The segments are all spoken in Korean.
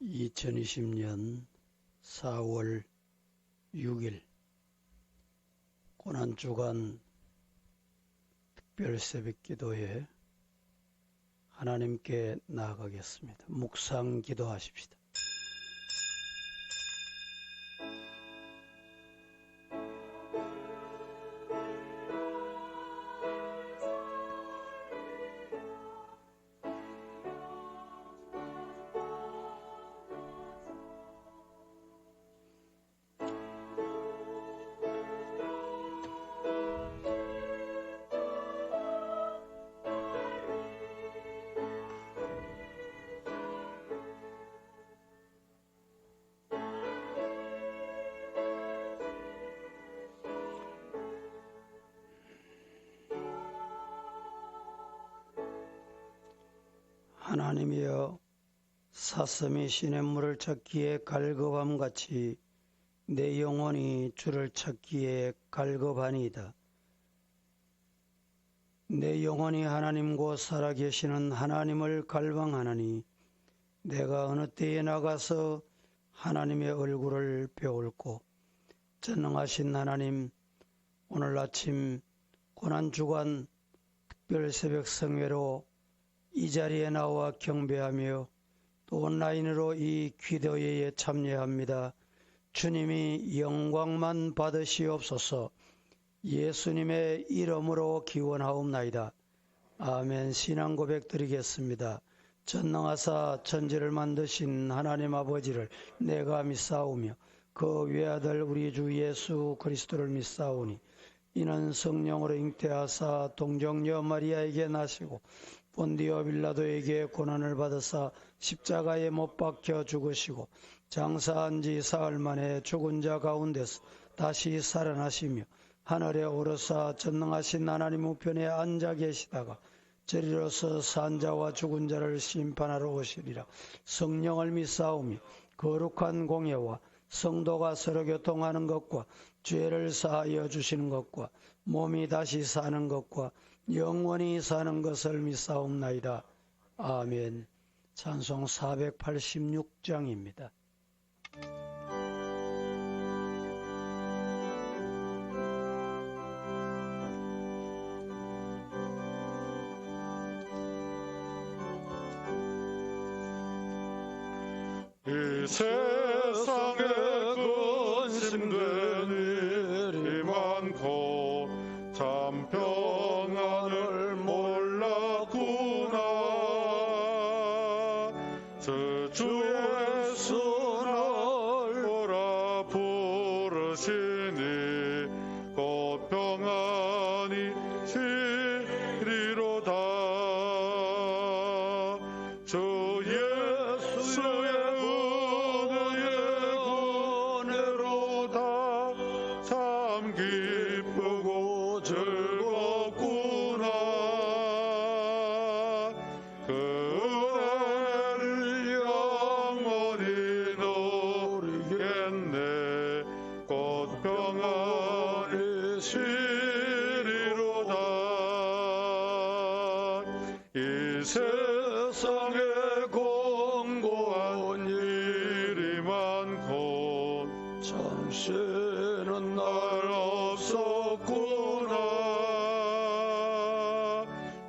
2020년 4월 6일 고난주간 특별 새벽기도에 하나님께 나아가겠습니다. 묵상 기도하십시다. 하나님이여, 사슴이 시냇물을 찾기에 갈급함같이 내 영혼이 주를 찾기에 갈급하니이다. 내 영혼이 하나님 곧 살아계시는 하나님을 갈망하나니 내가 어느 때에 나가서 하나님의 얼굴을 배울고. 전능하신 하나님, 오늘 아침 고난주간 특별 새벽 성회로 이 자리에 나와 경배하며 또 온라인으로 이 기도회에 참여합니다. 주님이 영광만 받으시옵소서. 예수님의 이름으로 기원하옵나이다. 아멘. 신앙 고백 드리겠습니다. 전능하사 천지를 만드신 하나님 아버지를 내가 믿사오며 그 외아들 우리 주 예수 그리스도를 믿사오니 이는 성령으로 잉태하사 동정녀 마리아에게 나시고 본디오 빌라도에게 고난을 받으사 십자가에 못 박혀 죽으시고 장사한 지 사흘 만에 죽은 자 가운데서 다시 살아나시며 하늘에 오르사 전능하신 하나님 우편에 앉아 계시다가 저리로서 산 자와 죽은 자를 심판하러 오시리라. 성령을 믿사오며 거룩한 공예와 성도가 서로 교통하는 것과 죄를 사하여 주시는 것과 몸이 다시 사는 것과 영원히 사는 것을 믿사옵나이다. 아멘. 찬송 486장입니다. 이 세상에 근심된 일이 많고 참 평안을 몰랐구나. 저 주 예수를 보라 부르시니 곧 평안이 시리로다. 주 예수의 기쁘고 즐겁구나. 그 은혜를 영원히 누리겠네. 곧 평안이 시리로다. 이 세상에 공고한 일이 많고 참시는 날 없었구나.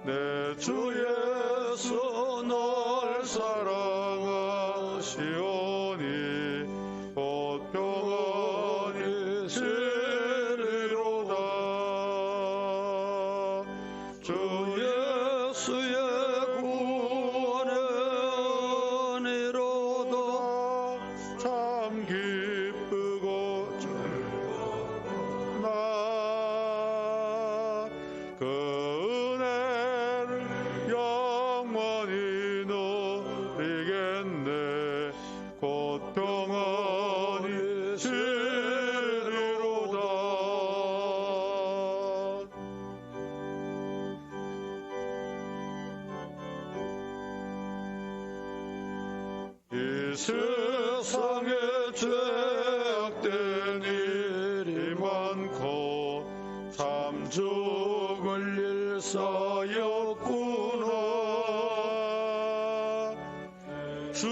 내 주 예수 널 사랑하시오니 곧 평안이 시리로다. 주 예수의 구원의 은혜로다. 참 기쁘고 그 은혜를 영원히 누리겠네. 곧 평안이 시리로다. 이 세상에 죄악된 일이 많고 참 죽을 일 쌓였구나. 주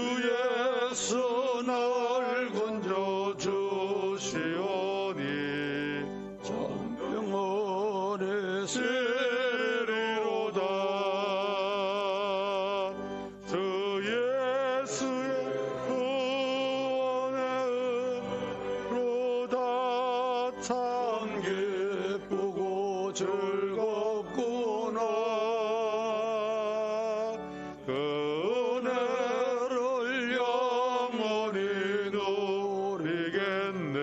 예수 날 건져 주시오니 정병원의 세리로다 주 예수의 구원의 은로다 참 기쁘고 즐겁구나 그 은혜를 영원히 누리겠네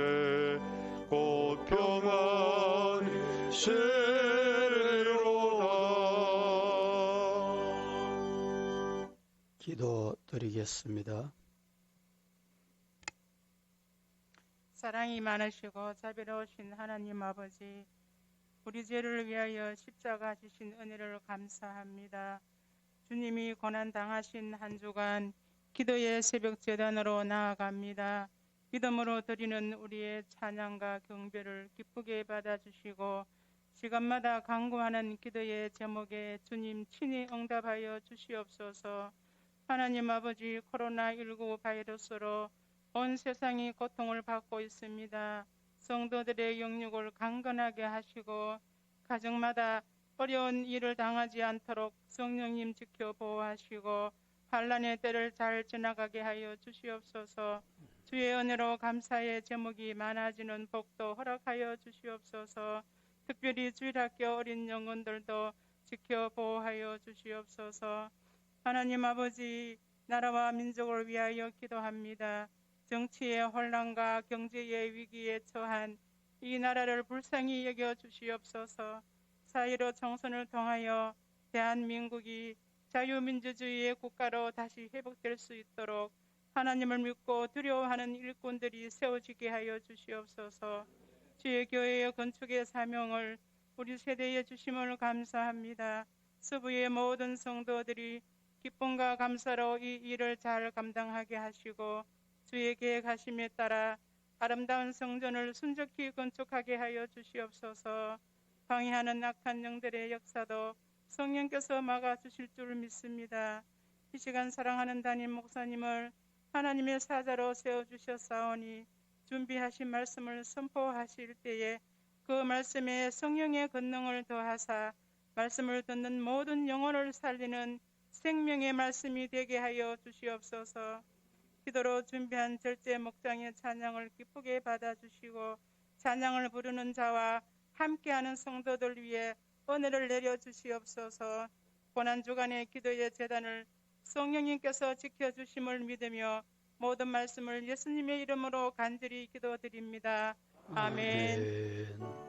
곧 평안히 세리로다. 기도 드리겠습니다. 사랑이 많으시고 자비로우신 하나님 아버지, 우리 죄를 위하여 십자가 지신 은혜를 감사합니다. 주님이 고난 당하신 한 주간 기도의 새벽 제단으로 나아갑니다. 믿음으로 드리는 우리의 찬양과 경배를 기쁘게 받아주시고 시간마다 간구하는 기도의 제목에 주님 친히 응답하여 주시옵소서. 하나님 아버지, 코로나19 바이러스로 온 세상이 고통을 받고 있습니다. 성도들의 영육을 강건하게 하시고 가정마다 어려운 일을 당하지 않도록 성령님 지켜 보호하시고 환난의 때를 잘 지나가게 하여 주시옵소서. 주의 은혜로 감사의 제목이 많아지는 복도 허락하여 주시옵소서. 특별히 주일학교 어린 영혼들도 지켜 보호하여 주시옵소서. 하나님 아버지, 나라와 민족을 위하여 기도합니다. 정치의 혼란과 경제의 위기에 처한 이 나라를 불쌍히 여겨 주시옵소서. 4.15 총선을 통하여 대한민국이 자유민주주의의 국가로 다시 회복될 수 있도록 하나님을 믿고 두려워하는 일꾼들이 세워지게 하여 주시옵소서. 주의 교회의 건축의 사명을 우리 세대에 주심을 감사합니다. 서부의 모든 성도들이 기쁨과 감사로 이 일을 잘 감당하게 하시고 주의 계획하심에 따라 아름다운 성전을 순적히 건축하게 하여 주시옵소서. 방해하는 악한 영들의 역사도 성령께서 막아주실 줄 믿습니다. 이 시간 사랑하는 담임 목사님을 하나님의 사자로 세워주셨사오니 준비하신 말씀을 선포하실 때에 그 말씀에 성령의 권능을 더하사 말씀을 듣는 모든 영혼을 살리는 생명의 말씀이 되게 하여 주시옵소서. 기도로 준비한 절제 목장의 찬양을 기쁘게 받아주시고 찬양을 부르는 자와 함께하는 성도들 위해 은혜를 내려주시옵소서. 고난주간의 기도의 제단을 성령님께서 지켜주심을 믿으며 모든 말씀을 예수님의 이름으로 간절히 기도드립니다. 아멘.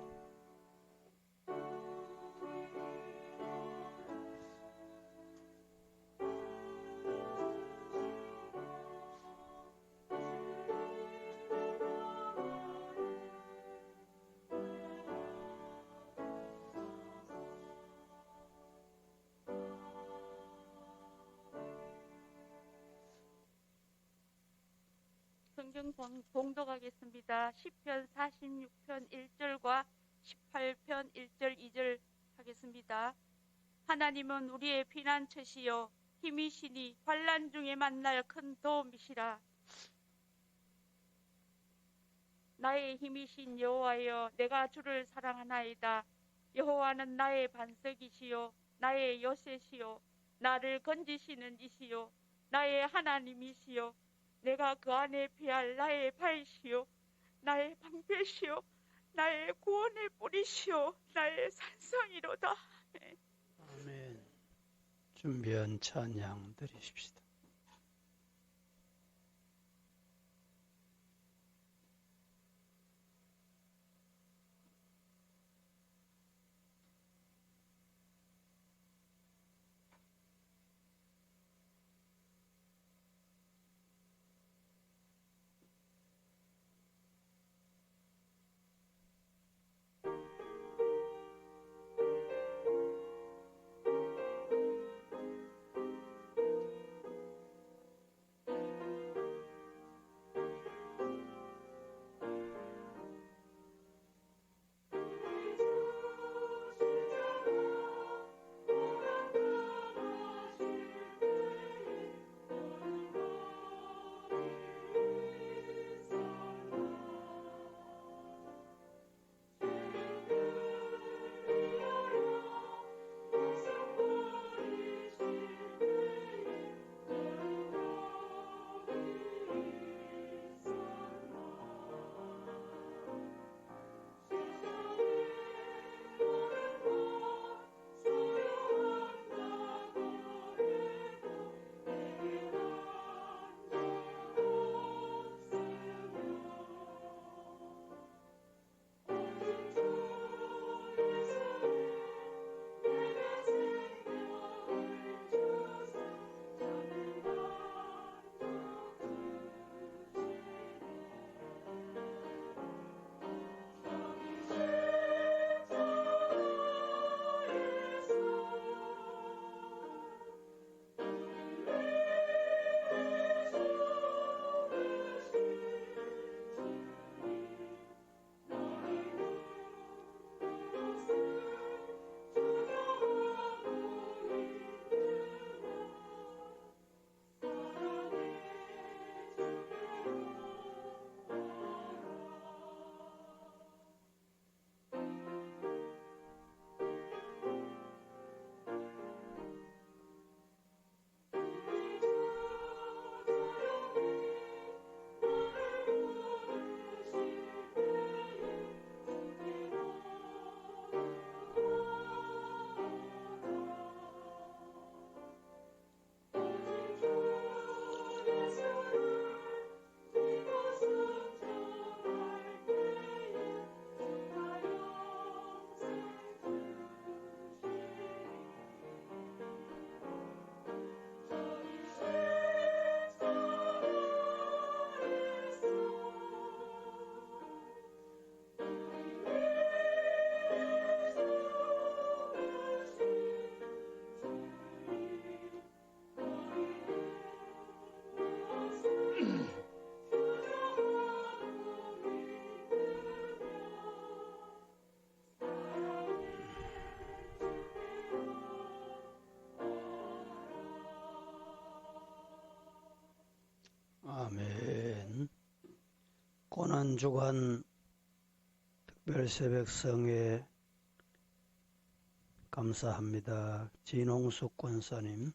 성경 봉독하겠습니다. 시편 46편 1절과 18편 1절 2절 하겠습니다. 하나님은 우리의 피난처시요 힘이시니 환난 중에 만날 큰 도움이시라. 나의 힘이신 여호와여, 내가 주를 사랑하나이다. 여호와는 나의 반석이시요 나의 요새시요 나를 건지시는 이시요 나의 하나님이시요 내가 그 안에 피할 나의 발시요 나의 방패시요 나의 구원의 뿌리시요 나의 산성이로다. 아멘. 준비한 찬양 드리십시다. 지난 주간 특별 새벽성회 감사합니다. 진홍숙 권사님,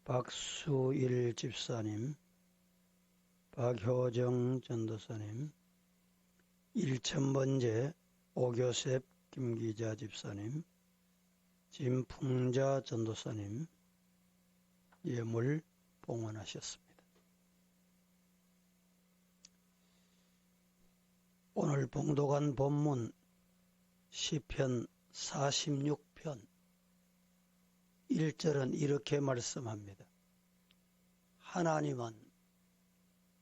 박수일 집사님, 박효정 전도사님, 1000번째 오교셉 김기자 집사님, 진풍자 전도사님 예물 봉헌하셨습니다. 오늘 봉독한 본문 시편 46편 1절은 이렇게 말씀합니다. 하나님은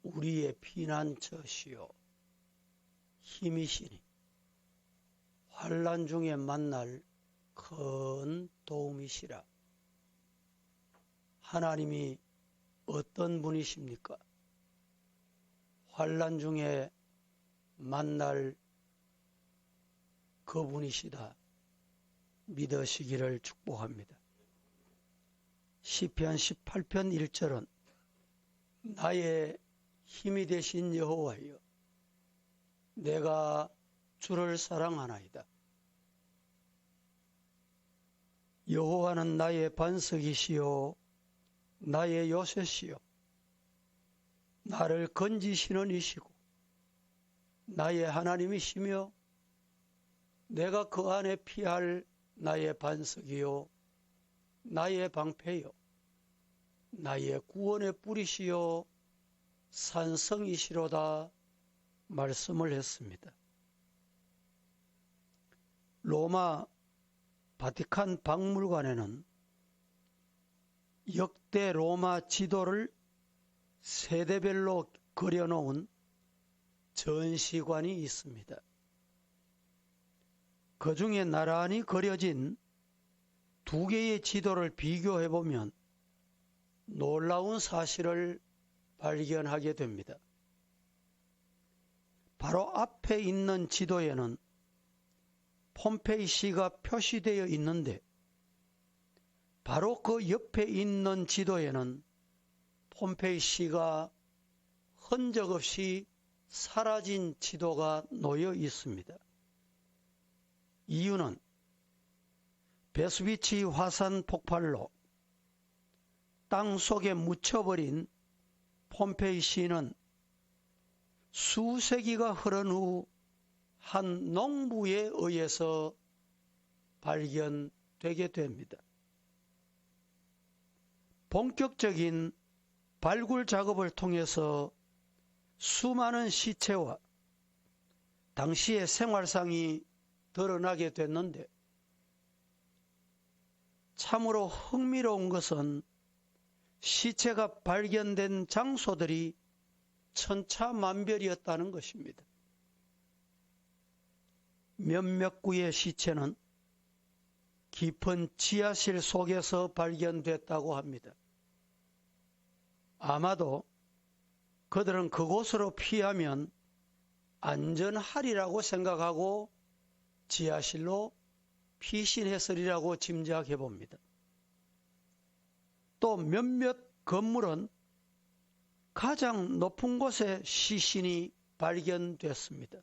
우리의 피난처시요 힘이시니 환난 중에 만날 큰 도움이시라. 하나님이 어떤 분이십니까? 환난 중에 만날 그분이시다 믿으시기를 축복합니다. 시편 18편 1절은 나의 힘이 되신 여호와여, 내가 주를 사랑하나이다. 여호와는 나의 반석이시요 나의 요새시요 나를 건지시는 이시고 나의 하나님이시며 내가 그 안에 피할 나의 반석이요 나의 방패요 나의 구원의 뿌리시요 산성이시로다 말씀을 했습니다. 로마 바티칸 박물관에는 역대 로마 지도를 세대별로 그려놓은 전시관이 있습니다. 그 중에 나란히 그려진 두 개의 지도를 비교해보면 놀라운 사실을 발견하게 됩니다. 바로 앞에 있는 지도에는 폼페이시가 표시되어 있는데 바로 그 옆에 있는 지도에는 폼페이시가 흔적 없이 사라진 지도가 놓여 있습니다. 이유는 베수비치 화산 폭발로 땅 속에 묻혀버린 폼페이시는 수세기가 흐른 후 한 농부에 의해서 발견되게 됩니다. 본격적인 발굴 작업을 통해서 수많은 시체와 당시의 생활상이 드러나게 됐는데 참으로 흥미로운 것은 시체가 발견된 장소들이 천차만별이었다는 것입니다. 몇몇 구의 시체는 깊은 지하실 속에서 발견됐다고 합니다. 아마도 그들은 그곳으로 피하면 안전하리라고 생각하고 지하실로 피신했으리라고 짐작해 봅니다. 또 몇몇 건물은 가장 높은 곳에 시신이 발견됐습니다.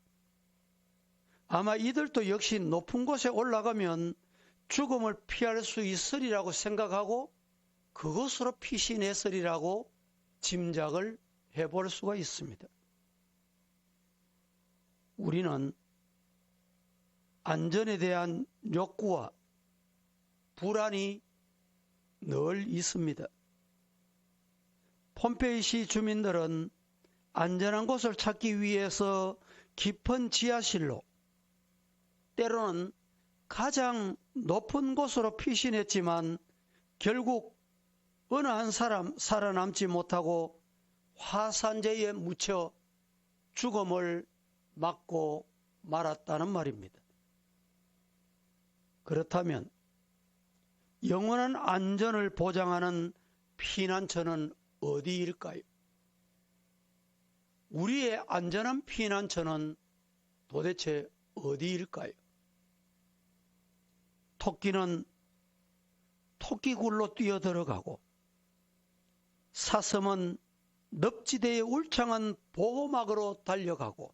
아마 이들도 역시 높은 곳에 올라가면 죽음을 피할 수 있으리라고 생각하고 그것으로 피신했으리라고 짐작을 해볼 수가 있습니다. 우리는 안전에 대한 욕구와 불안이 늘 있습니다. 폼페이시 주민들은 안전한 곳을 찾기 위해서 깊은 지하실로 때로는 가장 높은 곳으로 피신했지만 결국 어느 한 사람 살아남지 못하고 화산재에 묻혀 죽음을 맞고 말았다는 말입니다. 그렇다면 영원한 안전을 보장하는 피난처는 어디일까요? 우리의 안전한 피난처는 도대체 어디일까요? 토끼는 토끼굴로 뛰어들어가고 사슴은 늪지대의 울창한 보호막으로 달려가고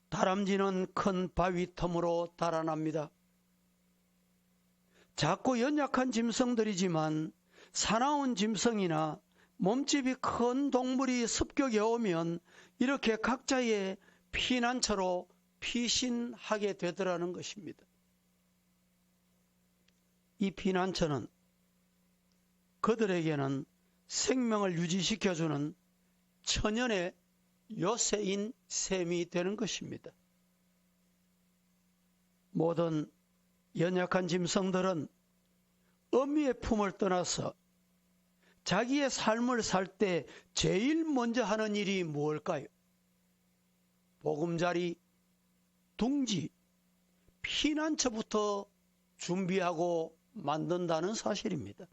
다람쥐는 큰 바위 틈으로 달아납니다. 작고 연약한 짐승들이지만 사나운 짐승이나 몸집이 큰 동물이 습격해 오면 이렇게 각자의 피난처로 피신하게 되더라는 것입니다. 이 피난처는 그들에게는 생명을 유지시켜주는 천연의 요새인 셈이 되는 것입니다. 모든 연약한 짐승들은 어미의 품을 떠나서 자기의 삶을 살 때 제일 먼저 하는 일이 무엇일까요? 보금자리, 둥지, 피난처부터 준비하고 만든다는 사실입니다.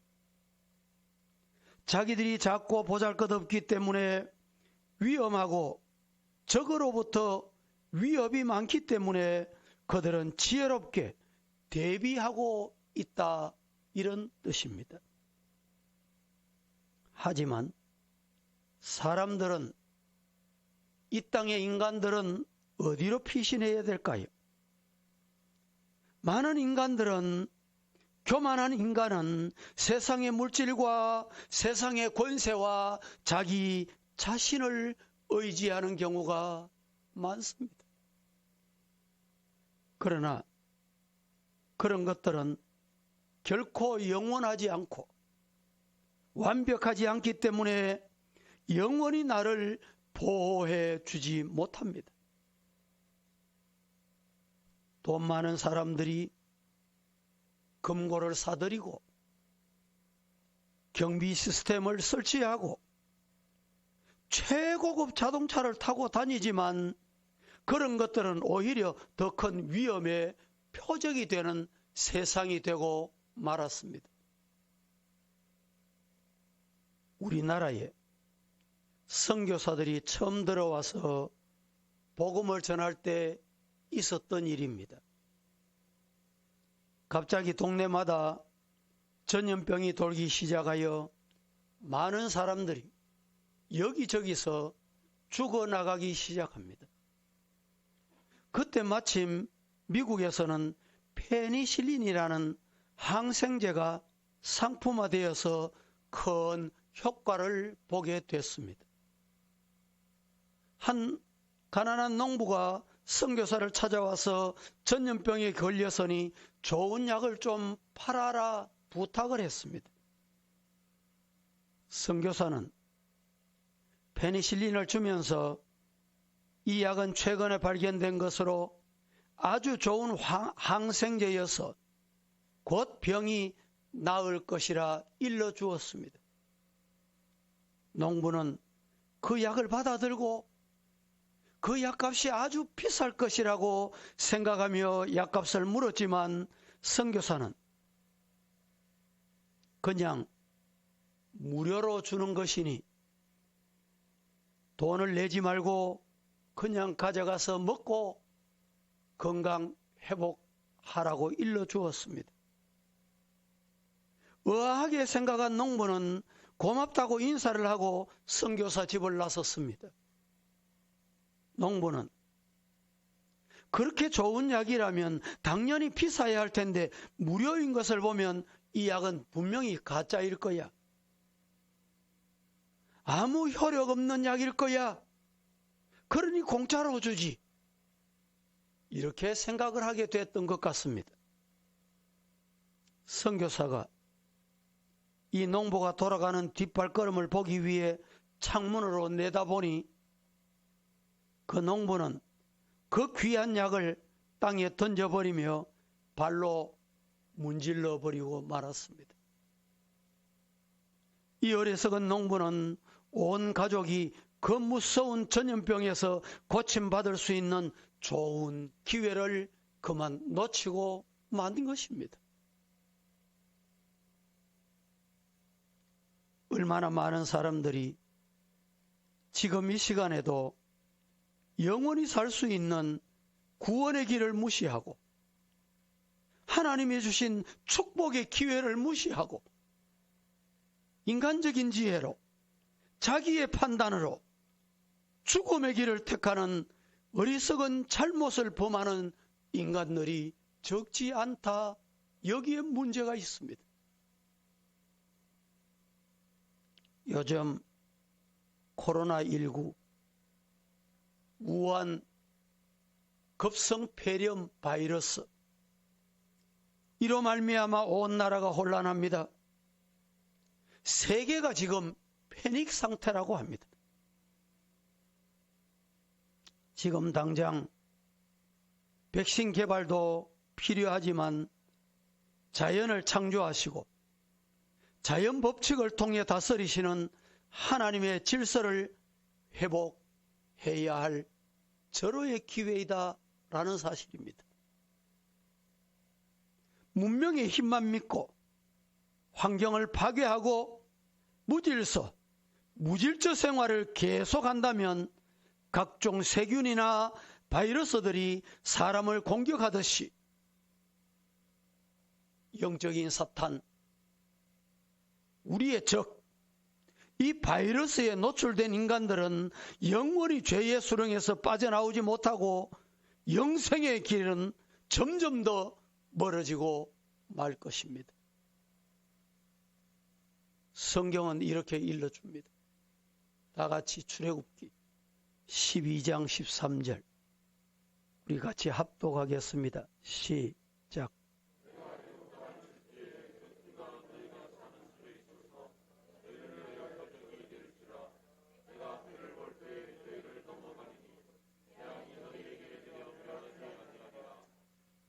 자기들이 작고 보잘것없기 때문에 위험하고 적으로부터 위협이 많기 때문에 그들은 지혜롭게 대비하고 있다, 이런 뜻입니다. 하지만 사람들은, 이 땅의 인간들은 어디로 피신해야 될까요? 많은 인간들은, 교만한 인간은 세상의 물질과 세상의 권세와 자기 자신을 의지하는 경우가 많습니다. 그러나 그런 것들은 결코 영원하지 않고 완벽하지 않기 때문에 영원히 나를 보호해 주지 못합니다. 돈 많은 사람들이 금고를 사들이고 경비 시스템을 설치하고 최고급 자동차를 타고 다니지만 그런 것들은 오히려 더 큰 위험의 표적이 되는 세상이 되고 말았습니다. 우리나라에 선교사들이 처음 들어와서 복음을 전할 때 있었던 일입니다. 갑자기 동네마다 전염병이 돌기 시작하여 많은 사람들이 여기저기서 죽어나가기 시작합니다. 그때 마침 미국에서는 페니실린이라는 항생제가 상품화되어서 큰 효과를 보게 됐습니다. 한 가난한 농부가 선교사를 찾아와서 전염병에 걸렸으니 좋은 약을 좀 팔아라 부탁을 했습니다. 선교사는 페니실린을 주면서 이 약은 최근에 발견된 것으로 아주 좋은 항생제여서 곧 병이 나을 것이라 일러주었습니다. 농부는 그 약을 받아들고 그 약값이 아주 비쌀 것이라고 생각하며 약값을 물었지만 선교사는 그냥 무료로 주는 것이니 돈을 내지 말고 그냥 가져가서 먹고 건강 회복하라고 일러주었습니다. 의아하게 생각한 농부는 고맙다고 인사를 하고 선교사 집을 나섰습니다. 농부는 그렇게 좋은 약이라면 당연히 비싸야 할 텐데 무료인 것을 보면 이 약은 분명히 가짜일 거야. 아무 효력 없는 약일 거야. 그러니 공짜로 주지. 이렇게 생각을 하게 됐던 것 같습니다. 선교사가 이 농부가 돌아가는 뒷발걸음을 보기 위해 창문으로 내다보니 그 농부는 그 귀한 약을 땅에 던져버리며 발로 문질러 버리고 말았습니다. 이 어리석은 농부는 온 가족이 그 무서운 전염병에서 고침받을 수 있는 좋은 기회를 그만 놓치고 만든 것입니다. 얼마나 많은 사람들이 지금 이 시간에도 영원히 살 수 있는 구원의 길을 무시하고 하나님이 주신 축복의 기회를 무시하고 인간적인 지혜로 자기의 판단으로 죽음의 길을 택하는 어리석은 잘못을 범하는 인간들이 적지 않다. 여기에 문제가 있습니다. 요즘 코로나19 우한 급성 폐렴 바이러스 이로 말미암아 온 나라가 혼란합니다. 세계가 지금 패닉 상태라고 합니다. 지금 당장 백신 개발도 필요하지만 자연을 창조하시고 자연 법칙을 통해 다스리시는 하나님의 질서를 회복해야 할 절호의 기회이다라는 사실입니다. 문명의 힘만 믿고 환경을 파괴하고 무질서 생활을 계속한다면 각종 세균이나 바이러스들이 사람을 공격하듯이 영적인 사탄, 우리의 적, 이 바이러스에 노출된 인간들은 영원히 죄의 수렁에서 빠져나오지 못하고 영생의 길은 점점 더 멀어지고 말 것입니다. 성경은 이렇게 일러줍니다. 다 같이 출애굽기 12장 13절 우리 같이 합독하겠습니다. 시작.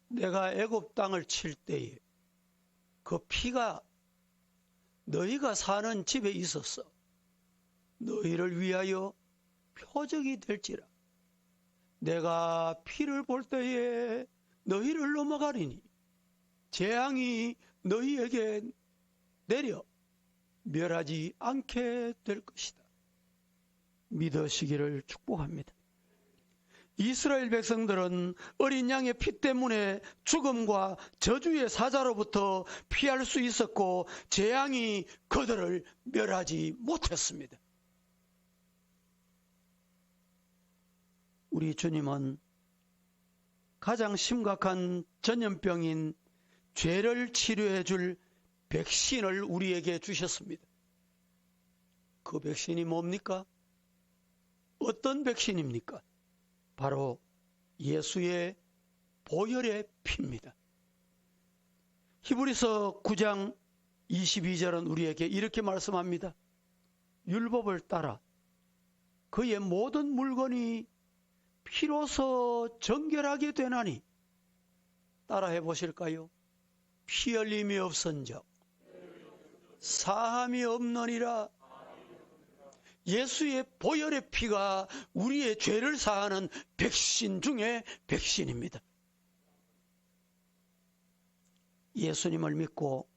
내가 애굽 땅을 칠 때에 그 피가 너희가 사는 집에 있었어. 너희를 위하여 표적이 될지라. 내가 피를 볼 때에 너희를 넘어가리니 재앙이 너희에게 내려 멸하지 않게 될 것이다. 믿으시기를 축복합니다. 이스라엘 백성들은 어린 양의 피 때문에 죽음과 저주의 사자로부터 피할 수 있었고 재앙이 그들을 멸하지 못했습니다. 우리 주님은 가장 심각한 전염병인 죄를 치료해 줄 백신을 우리에게 주셨습니다. 그 백신이 뭡니까? 어떤 백신입니까? 바로 예수의 보혈의 피입니다. 히브리서 9장 22절은 우리에게 이렇게 말씀합니다. 율법을 따라 그의 모든 물건이 피로서 정결하게 되나니 따라해 보실까요? 피 흘림이 없은즉 사함이 없느니라. 예수의 보혈의 피가 우리의 죄를 사하는 백신 중에 백신입니다. 예수님을 믿고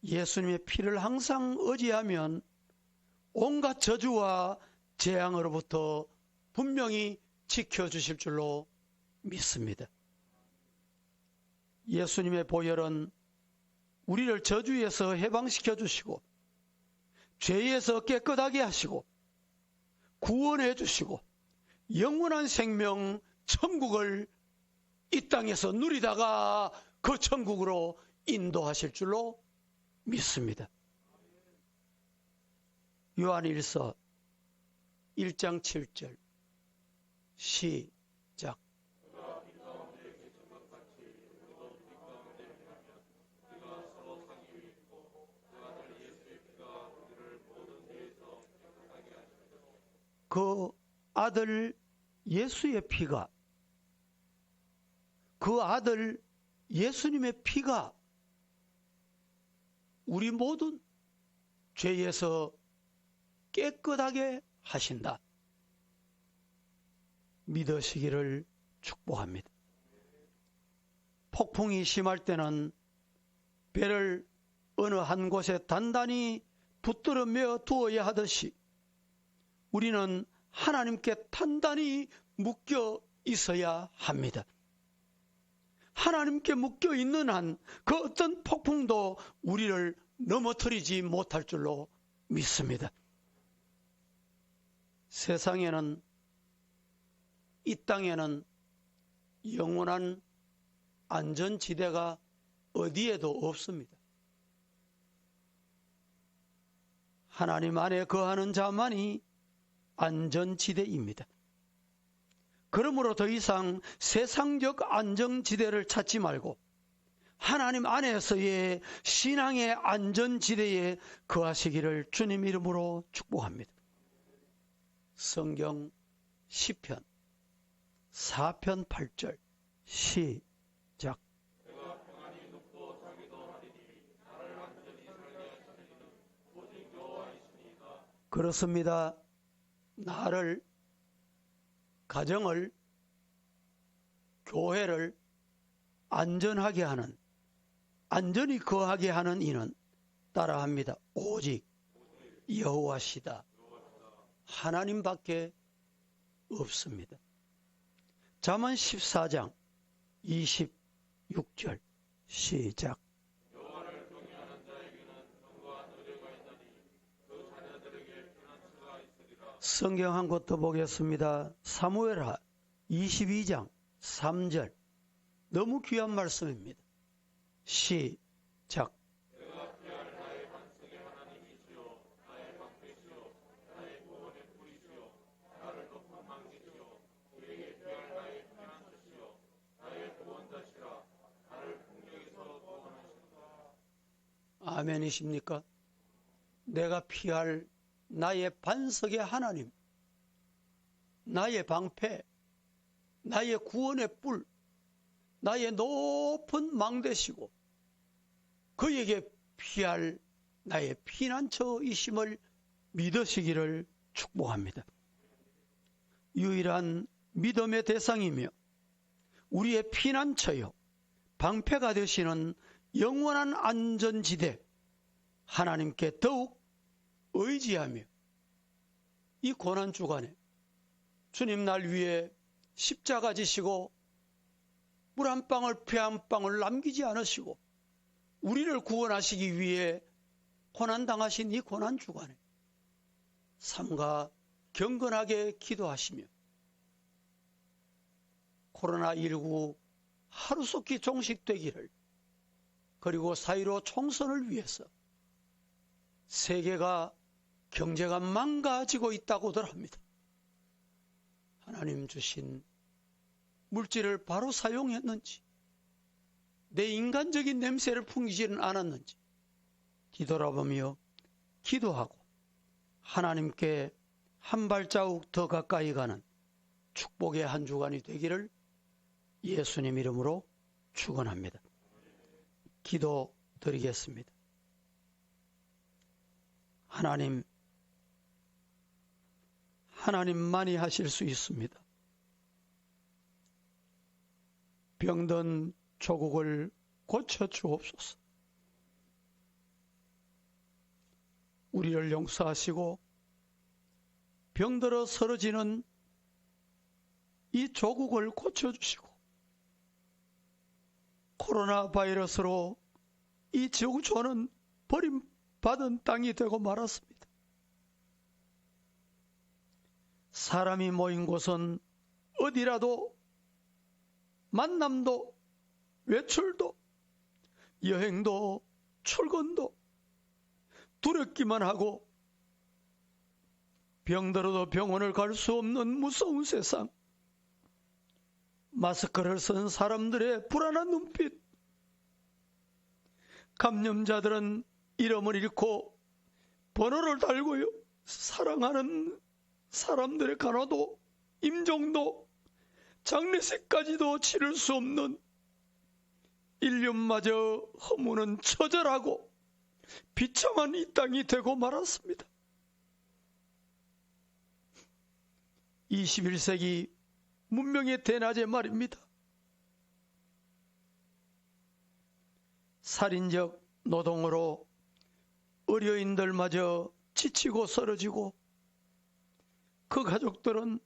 예수님의 피를 항상 의지하면 온갖 저주와 재앙으로부터 분명히 지켜주실 줄로 믿습니다. 예수님의 보혈은 우리를 저주에서 해방시켜 주시고 죄에서 깨끗하게 하시고 구원해 주시고 영원한 생명 천국을 이 땅에서 누리다가 그 천국으로 인도하실 줄로 믿습니다. 요한일서 1장 7절 시작. 그 아들 예수의 피가, 그 아들 예수님의 피가 우리 모든 죄에서 깨끗하게 하신다. 믿으시기를 축복합니다. 폭풍이 심할 때는 배를 어느 한 곳에 단단히 붙들어 메어 두어야 하듯이 우리는 하나님께 단단히 묶여 있어야 합니다. 하나님께 묶여 있는 한 그 어떤 폭풍도 우리를 넘어뜨리지 못할 줄로 믿습니다. 세상에는, 이 땅에는 영원한 안전지대가 어디에도 없습니다. 하나님 안에 거하는 자만이 안전지대입니다. 그러므로 더 이상 세상적 안정지대를 찾지 말고 하나님 안에서의 신앙의 안전지대에 거하시기를 주님 이름으로 축복합니다. 성경 시편 4편 8절 시작. 그렇습니다. 나를, 가정을, 교회를 안전하게 하는, 안전히 거하게 하는 이는 따라합니다. 오직 여호와시다. 하나님밖에 없습니다. 잠언 14장 26절 시작. 성경 한 곳 더 보겠습니다. 사무엘하 22장 3절. 너무 귀한 말씀입니다. 시작. 아멘이십니까? 내가 피할 나의 반석의 하나님, 나의 방패, 나의 구원의 뿔, 나의 높은 망대시고 그에게 피할 나의 피난처이심을 믿으시기를 축복합니다. 유일한 믿음의 대상이며 우리의 피난처요 방패가 되시는 영원한 안전지대 하나님께 더욱 의지하며 이 고난주간에 주님 날 위해 십자가 지시고 물 한 방울 피 한 방울 남기지 않으시고 우리를 구원하시기 위해 고난당하신 이 고난주간에 삼가 경건하게 기도하시며 코로나19 하루속히 종식되기를, 그리고 4.15 총선을 위해서 세계가 경제가 망가지고 있다고들 합니다. 하나님 주신 물질을 바로 사용했는지, 내 인간적인 냄새를 풍기지는 않았는지 뒤돌아보며 기도하고 하나님께 한 발자국 더 가까이 가는 축복의 한 주간이 되기를 예수님 이름으로 축원합니다. 기도 드리겠습니다. 하나님만이 하실 수 있습니다. 병든 조국을 고쳐 주옵소서. 우리를 용서하시고 병들어 쓰러지는 이 조국을 고쳐주시고 코로나 바이러스로 이 지구촌은 버림받은 땅이 되고 말았습니다. 사람이 모인 곳은 어디라도 만남도 외출도 여행도 출근도 두렵기만 하고 병들어도 병원을 갈 수 없는 무서운 세상, 마스크를 쓴 사람들의 불안한 눈빛, 감염자들은 이름을 잃고 번호를 달고요 사랑하는 사람들의 간호도 임종도 장례식까지도 치를 수 없는 인륜마저 허무는 처절하고 비참한 이 땅이 되고 말았습니다. 21세기 문명의 대낮에 말입니다. 살인적 노동으로 의료인들마저 지치고 쓰러지고 그 가족들은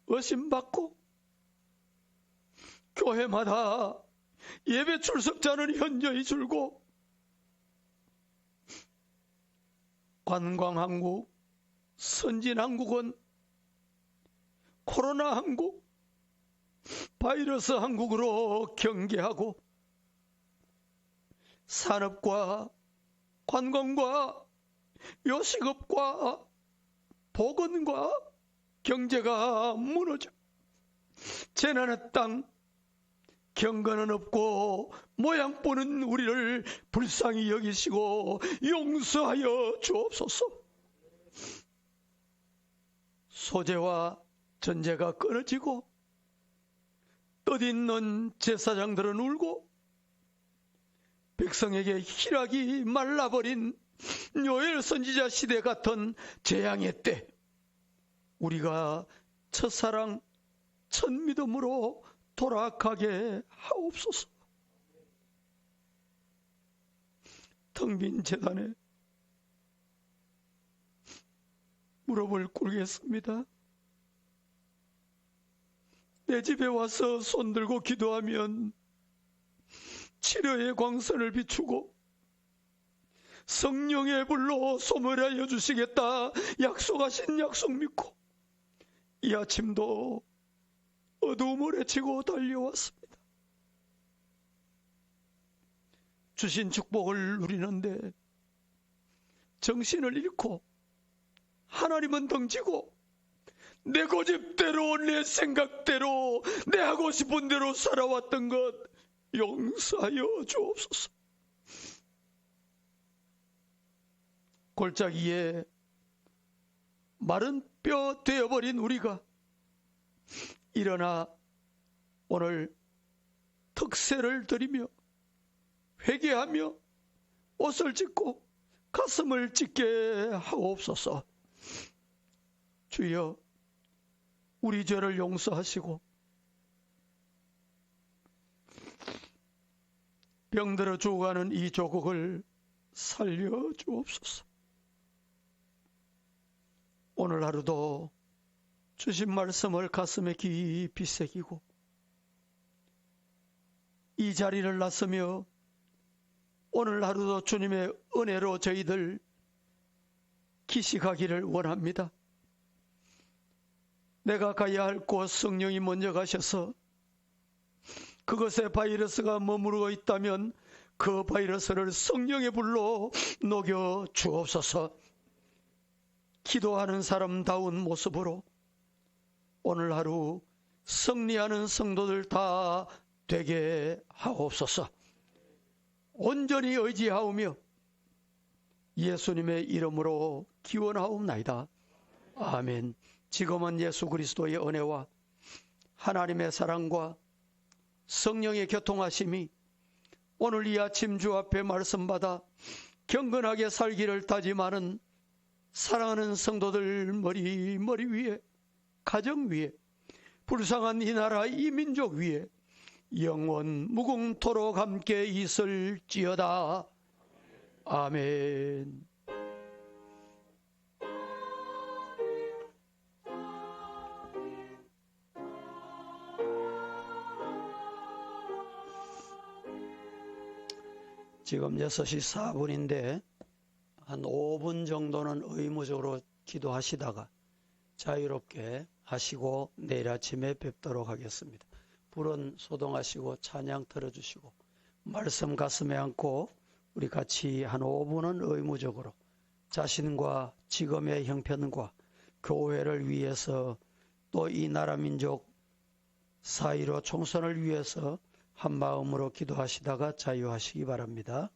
의심받고 교회마다 예배 출석자는 현저히 줄고 관광항구, 선진한국은 코로나 한국, 바이러스 한국으로 경계하고 산업과 관광과 요식업과 보건과 경제가 무너져 재난의 땅, 경건은 없고 모양 보는 우리를 불쌍히 여기시고 용서하여 주옵소서. 소재와 전제가 끊어지고 뜻있는 제사장들은 울고 백성에게 희락이 말라버린 요엘 선지자 시대 같은 재앙의 때 우리가 첫사랑 첫믿음으로 돌아가게 하옵소서. 텅 빈 제단에 무릎을 꿇겠습니다. 내 집에 와서 손들고 기도하면 치료의 광선을 비추고 성령의 불로 소멸하여 주시겠다 약속하신 약속 믿고 이 아침도 어두움을 헤치고 달려왔습니다. 주신 축복을 누리는데 정신을 잃고 하나님은 덩치고 내 고집대로 내 생각대로 내 하고 싶은 대로 살아왔던 것 용서하여 주옵소서. 골짜기에 마른 뼈 되어버린 우리가 일어나 오늘 특세를 드리며 회개하며 옷을 찢고 가슴을 찢게 하옵소서. 주여 우리 죄를 용서하시고 병들어 죽어가는 이 조국을 살려주옵소서. 오늘 하루도 주신 말씀을 가슴에 깊이 새기고 이 자리를 나서며 오늘 하루도 주님의 은혜로 저희들 기식하기를 원합니다. 내가 가야 할 곳 성령이 먼저 가셔서 그것에 바이러스가 머무르고 있다면 그 바이러스를 성령의 불로 녹여 주옵소서. 기도하는 사람다운 모습으로 오늘 하루 승리하는 성도들 다 되게 하옵소서. 온전히 의지하오며 예수님의 이름으로 기원하옵나이다. 아멘. 지금은 예수 그리스도의 은혜와 하나님의 사랑과 성령의 교통하심이 오늘 이 아침 주 앞에 말씀받아 경건하게 살기를 다짐하는 사랑하는 성도들 머리 위에, 가정 위에, 불쌍한 이 나라 이 민족 위에 영원 무궁토록 함께 있을지어다. 아멘. 지금 6시 4분인데 한 5분 정도는 의무적으로 기도하시다가 자유롭게 하시고 내일 아침에 뵙도록 하겠습니다. 불은 소동하시고 찬양 틀어주시고 말씀 가슴에 안고 우리 같이 한 5분은 의무적으로 자신과 지금의 형편과 교회를 위해서 또 이 나라 민족 사이로 총선을 위해서 한 마음으로 기도하시다가 자유하시기 바랍니다.